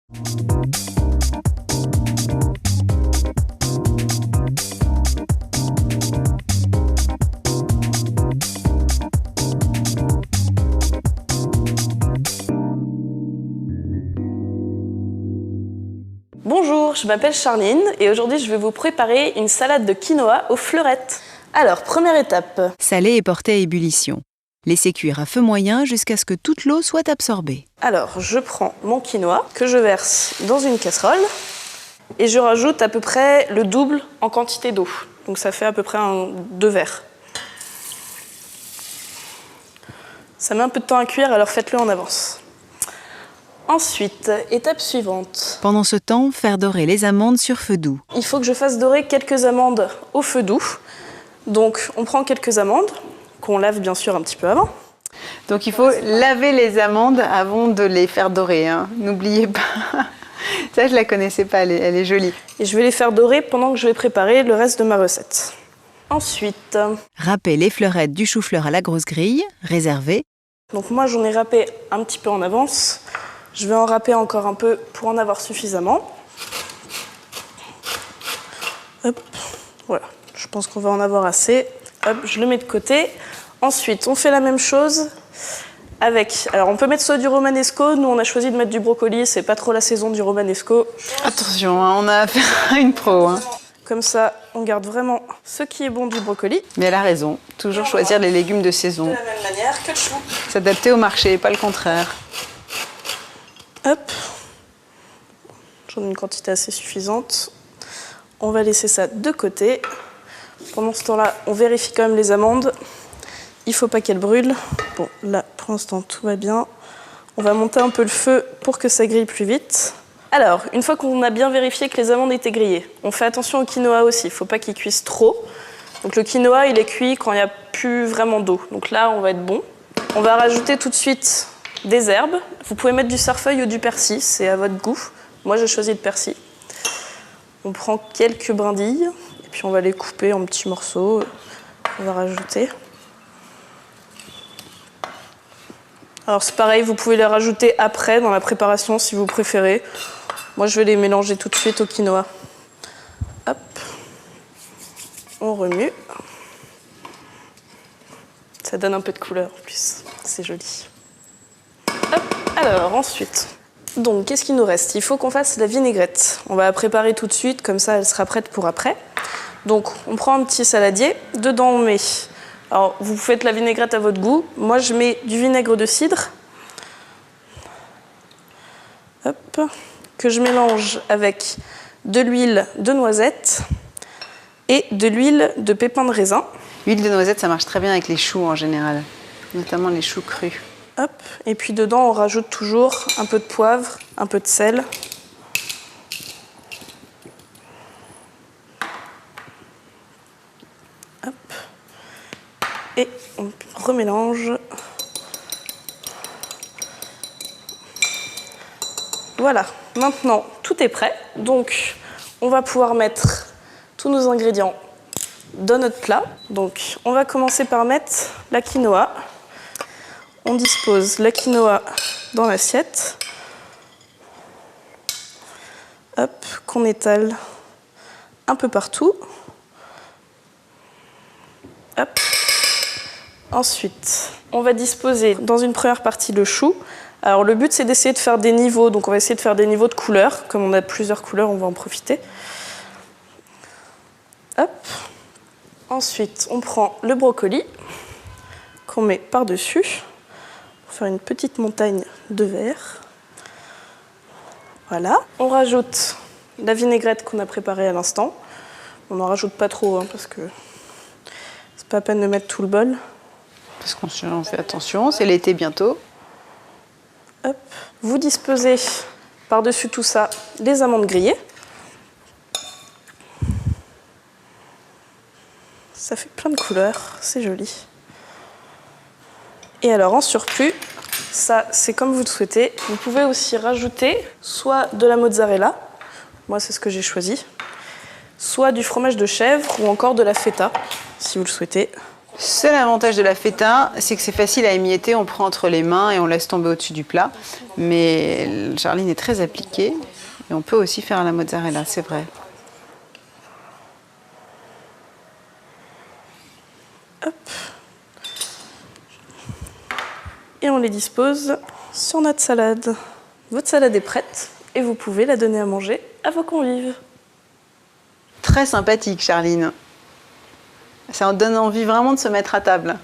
Bonjour, je m'appelle Charline et aujourd'hui je vais vous préparer une salade de quinoa aux fleurettes. Alors, première étape. Saler et porter à ébullition. Laissez cuire à feu moyen jusqu'à ce que toute l'eau soit absorbée. Alors, je prends mon quinoa que je verse dans une casserole et je rajoute à peu près le double en quantité d'eau. Donc ça fait à peu près 2 verres. Ça met un peu de temps à cuire, alors faites-le en avance. Ensuite, étape suivante. Pendant ce temps, faire dorer les amandes sur feu doux. Il faut que je fasse dorer quelques amandes au feu doux. Donc, on prend quelques amandes, qu'on lave bien sûr un petit peu avant. Donc il faut laver les amandes avant de les faire dorer, hein. N'oubliez pas. Ça, je la connaissais pas, elle est jolie. Et je vais les faire dorer pendant que je vais préparer le reste de ma recette. Ensuite, Râpez les fleurettes du chou-fleur à la grosse grille, réservez. donc moi j'en ai râpé un petit peu en avance. Je vais en râper encore un peu pour en avoir suffisamment. Hop, voilà, je pense qu'on va en avoir assez. Hop, je le mets de côté. Ensuite, on fait la même chose avec... Alors, on peut mettre soit du romanesco. Nous, on a choisi de mettre du brocoli. C'est pas trop la saison du romanesco. Attention, hein, on a affaire à une pro. Hein. Comme ça, on garde vraiment ce qui est bon du brocoli. Mais elle a raison, toujours choisir les légumes de De saison. la même manière que le chou. S'adapter au marché, pas le contraire. Hop. J'en ai une quantité assez suffisante. On va laisser ça de côté. Pendant ce temps-là, on vérifie quand même les amandes. Il ne faut pas qu'elles brûlent. Bon, là, pour l'instant, tout va bien. On va monter un peu le feu pour que ça grille plus vite. Alors, une fois qu'on a bien vérifié que les amandes étaient grillées, on fait attention au quinoa aussi. Il ne faut pas qu'il cuise trop. Donc le quinoa, il est cuit quand il n'y a plus vraiment d'eau. Donc là, on va être bon. On va rajouter tout de suite des herbes. Vous pouvez mettre du cerfeuil ou du persil, c'est à votre goût. Moi, j'ai choisi le persil. On prend quelques brindilles et puis on va les couper en petits morceaux. On va rajouter. Alors c'est pareil, vous pouvez les rajouter après dans la préparation si vous préférez. Moi, je vais les mélanger tout de suite au quinoa. Hop. On remue. Ça donne un peu de couleur en plus. C'est joli. Hop. Alors ensuite, donc qu'est-ce qu'il nous reste? Il faut qu'on fasse la vinaigrette. On va la préparer tout de suite, comme ça elle sera prête pour après. Donc on prend un petit saladier. Dedans on met... Alors, vous faites la vinaigrette à votre goût. Moi, je mets du vinaigre de cidre. Hop. Que je mélange avec de l'huile de noisette et de l'huile de pépins de raisin. L'huile de noisette, ça marche très bien avec les choux en général, notamment les choux crus. Hop. Et puis dedans, on rajoute toujours un peu de poivre, un peu de sel. Hop. Et on remélange. Voilà, maintenant tout est prêt. Donc on va pouvoir mettre tous nos ingrédients dans notre plat. Donc on va commencer par mettre la quinoa. On dispose la quinoa dans l'assiette. Hop, qu'on étale un peu partout. Hop. Ensuite, on va disposer dans une première partie le chou. Alors le but c'est d'essayer de faire des niveaux, donc on va essayer de faire des niveaux de couleurs. Comme on a plusieurs couleurs, on va en profiter. Hop. Ensuite, on prend le brocoli qu'on met par-dessus pour faire une petite montagne de vert. Voilà. On rajoute la vinaigrette qu'on a préparée à l'instant. On n'en rajoute pas trop parce que c'est pas la peine de mettre tout le bol. Parce qu'on fait attention, c'est l'été bientôt. Hop. Vous disposez par-dessus tout ça les amandes grillées. Ça fait plein de couleurs, c'est joli. Et alors en surplus, ça c'est comme vous le souhaitez. Vous pouvez aussi rajouter soit de la mozzarella, moi c'est ce que j'ai choisi, soit du fromage de chèvre ou encore de la feta, si vous le souhaitez. Seul avantage de la feta, c'est que c'est facile à émietter. On prend entre les mains et on laisse tomber au-dessus du plat. Mais Charline est très appliquée. Et on peut aussi faire à la mozzarella, c'est vrai. Hop. Et on les dispose sur notre salade. Votre salade est prête et vous pouvez la donner à manger à vos convives. Très sympathique, Charline. Ça en donne envie vraiment de se mettre à table.